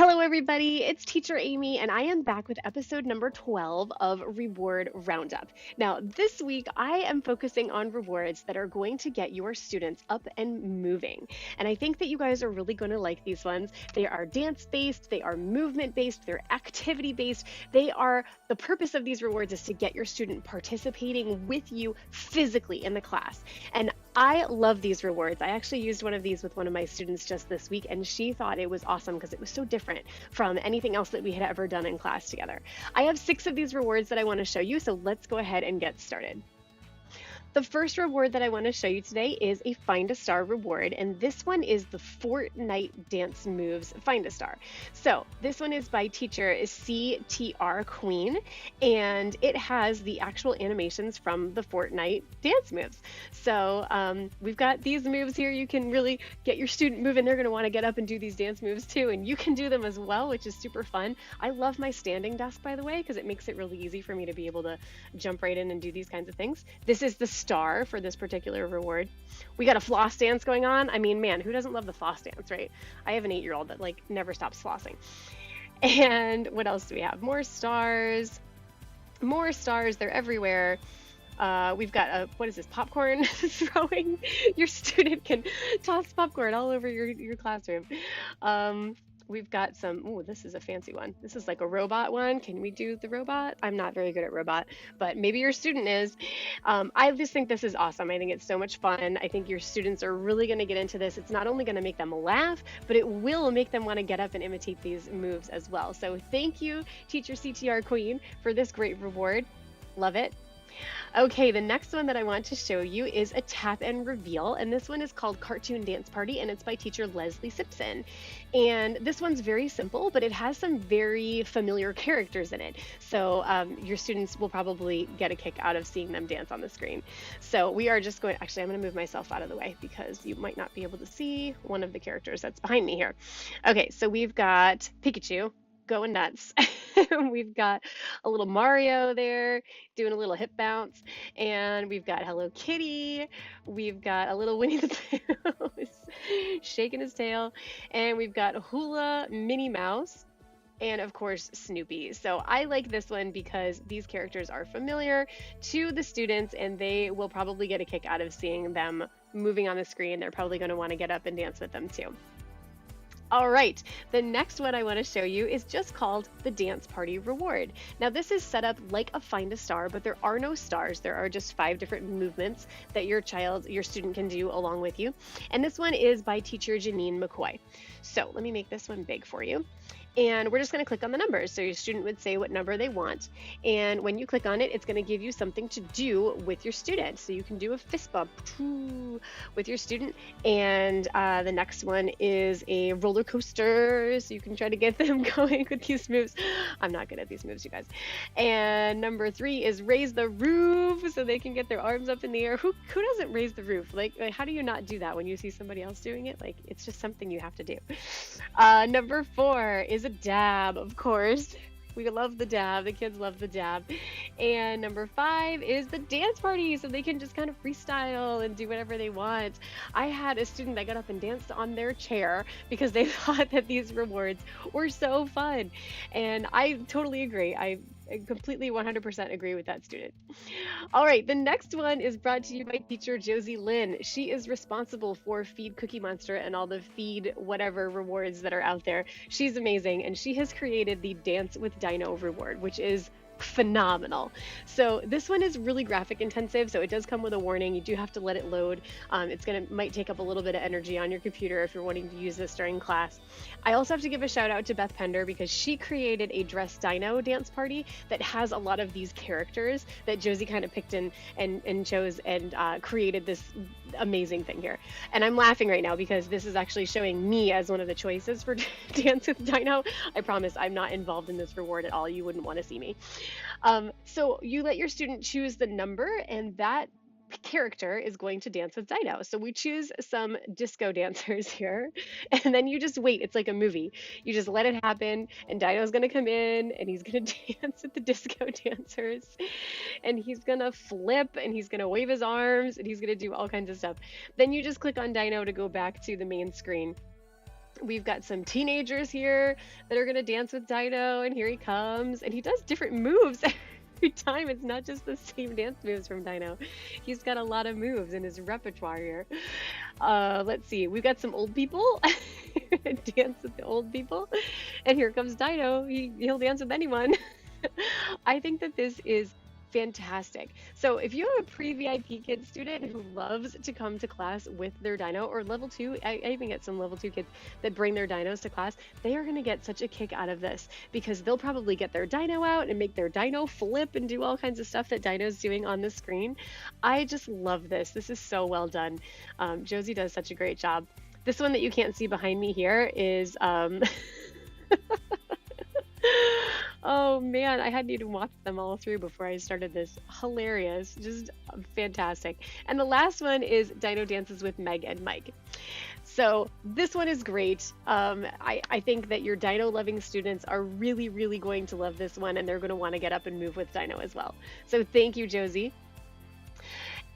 Hello, everybody. It's Teacher Amy, and I am back with episode number 12 of Reward Roundup. Now, this week I am focusing on rewards that are going to get your students up and moving. And I think that you guys are really going to like these ones. They are dance based, they are movement based, they're activity based. The purpose of these rewards is to get your student participating with you physically in the class. And I love these rewards. I actually used one of these with one of my students just this week, and she thought it was awesome because it was so different from anything else that we had ever done in class together. I have 6 of these rewards that I want to show you, so let's go ahead and get started. The first reward that I want to show you today is a Find a Star reward, and this one is the Fortnite Dance Moves Find a Star. So this one is by teacher CTR Queen, and it has the actual animations from the Fortnite dance moves. So we've got these moves here. You can really get your student moving. They're going to want to get up and do these dance moves too, and you can do them as well, which is super fun. I love my standing desk, by the way, because it makes it really easy for me to be able to jump right in and do these kinds of things. This is the star for this particular reward. We got a floss dance going on. I mean, man, who doesn't love the floss dance, right? I have an 8-year-old that like never stops flossing. And what else do we have? More stars. More stars. They're everywhere. We've got what is this, popcorn throwing? Your student can toss popcorn all over your classroom. We've got some, oh, this is a fancy one. This is like a robot one. Can we do the robot? I'm not very good at robot, but maybe your student is. I just think this is awesome. I think it's so much fun. I think your students are really going to get into this. It's not only going to make them laugh, but it will make them want to get up and imitate these moves as well. So thank you, Teacher CTR Queen, for this great reward. Love it. Okay, the next one that I want to show you is a tap and reveal, and this one is called Cartoon Dance Party, and it's by teacher Leslie Simpson. And this one's very simple, but it has some very familiar characters in it. So your students will probably get a kick out of seeing them dance on the screen. So we are just going, actually, I'm going to move myself out of the way because you might not be able to see one of the characters that's behind me here. Okay, so we've got Pikachu going nuts. We've got a little Mario there doing a little hip bounce, and we've got Hello Kitty. We've got a little Winnie the Pooh shaking his tail, and we've got Hula Minnie Mouse, and of course Snoopy. So I like this one because these characters are familiar to the students, and they will probably get a kick out of seeing them moving on the screen. They're probably going to want to get up and dance with them too. All right, the next one I want to show you is just called the Dance Party Reward. Now this is set up like a Find a Star, but there are no stars. There are just 5 different movements that your student can do along with you. And this one is by teacher Janine McCoy. So let me make this one big for you. And we're just going to click on the numbers. So your student would say what number they want. And when you click on it, it's going to give you something to do with your student. So you can do a fist bump with your student. And the next one is a roller coaster. So you can try to get them going with these moves. I'm not good at these moves, you guys. And number 3 is raise the roof so they can get their arms up in the air. Who doesn't raise the roof? Like how do you not do that when you see somebody else doing it? Like, it's just something you have to do. Number 4 is a dab, of course. We love the dab. The kids love the dab. And number 5 is the dance party, so they can just kind of freestyle and do whatever they want. I had a student that got up and danced on their chair because they thought that these rewards were so fun. And I totally agree. I completely 100% agree with that student. All right, the next one is brought to you by teacher Josie Lynn. She is responsible for Feed Cookie Monster and all the Feed whatever rewards that are out there. She's amazing, and she has created the Dance with Dino reward, which is phenomenal. So this one is really graphic intensive, so it does come with a warning. You do have to let it load. Might take up a little bit of energy on your computer if you're wanting to use this during class. I also have to give a shout out to Beth Pender because she created a Dress Dino dance party that has a lot of these characters that Josie kind of picked and chose and created this amazing thing here. And I'm laughing right now because this is actually showing me as one of the choices for Dance with Dino. I promise I'm not involved in this reward at all. You wouldn't want to see me. So you let your student choose the number, and that character is going to dance with Dino. So we choose some disco dancers here, and then you just wait. It's like a movie. You just let it happen, and Dino's going to come in, and he's going to dance with the disco dancers, and he's going to flip, and he's going to wave his arms, and he's going to do all kinds of stuff. Then you just click on Dino to go back to the main screen. We've got some teenagers here that are going to dance with Dino, and here he comes. And he does different moves every time. It's not just the same dance moves from Dino. He's got a lot of moves in his repertoire here. Let's see. We've got some old people. Dance with the old people. And here comes Dino. He'll dance with anyone. I think that this is fantastic. So if you have a pre-VIPKID student who loves to come to class with their Dino, or level 2, I even get some level 2 kids that bring their Dinos to class, they are going to get such a kick out of this, because they'll probably get their Dino out and make their Dino flip and do all kinds of stuff that Dino's doing on the screen. I just love this. This is so well done. Josie does such a great job. This one that you can't see behind me here is oh man, I hadn't even watched them all through before I started this. Hilarious, just fantastic. And the last one is Dino Dances with Meg and Mike. So this one is great. I think that your Dino loving students are really, really going to love this one, and they're going to want to get up and move with Dino as well. So thank you, Josie.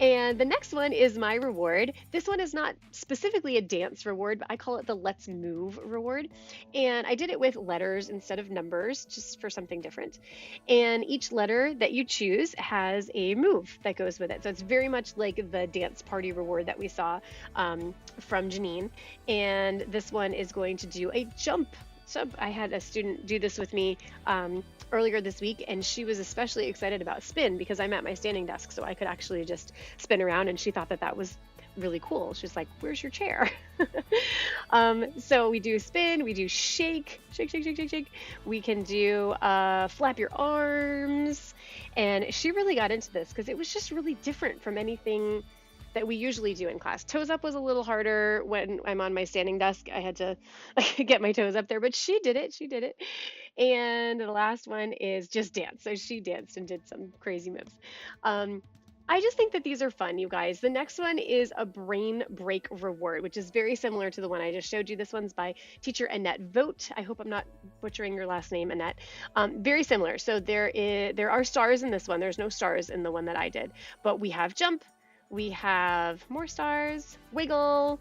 And the next one is my reward. This one is not specifically a dance reward, but I call it the Let's Move reward. And I did it with letters instead of numbers, just for something different. And each letter that you choose has a move that goes with it. So it's very much like the dance party reward that we saw from Janine. And this one is going to do a jump. So I had a student do this with me earlier this week, and she was especially excited about spin because I'm at my standing desk, so I could actually just spin around, and she thought that that was really cool. She's like, "Where's your chair?" So we do spin, we do shake, shake, shake, shake, shake, shake. We can do flap your arms, and she really got into this because it was just really different from anything that we usually do in class. Toes up was a little harder when I'm on my standing desk. I had to get my toes up there, but she did it. She did it. And the last one is just dance. So she danced and did some crazy moves. I just think that these are fun, you guys. The next one is a brain break reward, which is very similar to the one I just showed you. This one's by teacher Annette Vogt. I hope I'm not butchering your last name, Annette. Very similar. So there are stars in this one. There's no stars in the one that I did, but we have jump. We have more stars, wiggle,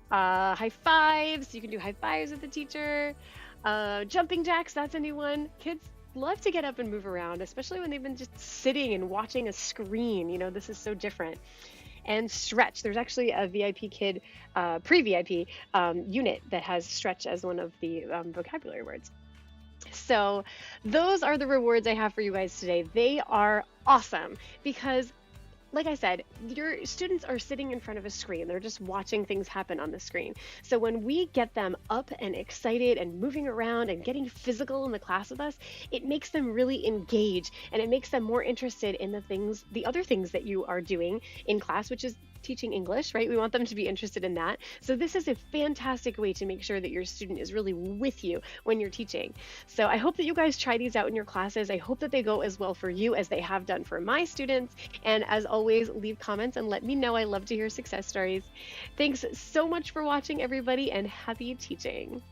high fives. You can do high fives with the teacher. Jumping jacks, that's a new one. Kids love to get up and move around, especially when they've been just sitting and watching a screen. You know, this is so different. And stretch. There's actually a VIPKID pre-VIP unit that has stretch as one of the vocabulary words. So those are the rewards I have for you guys today. They are awesome because, like I said, your students are sitting in front of a screen. They're just watching things happen on the screen. So when we get them up and excited and moving around and getting physical in the class with us, it makes them really engage, and it makes them more interested in the other things that you are doing in class, which is teaching English, right? We want them to be interested in that. So this is a fantastic way to make sure that your student is really with you when you're teaching. So I hope that you guys try these out in your classes. I hope that they go as well for you as they have done for my students. And as always, leave comments and let me know. I love to hear success stories. Thanks so much for watching, everybody, and happy teaching.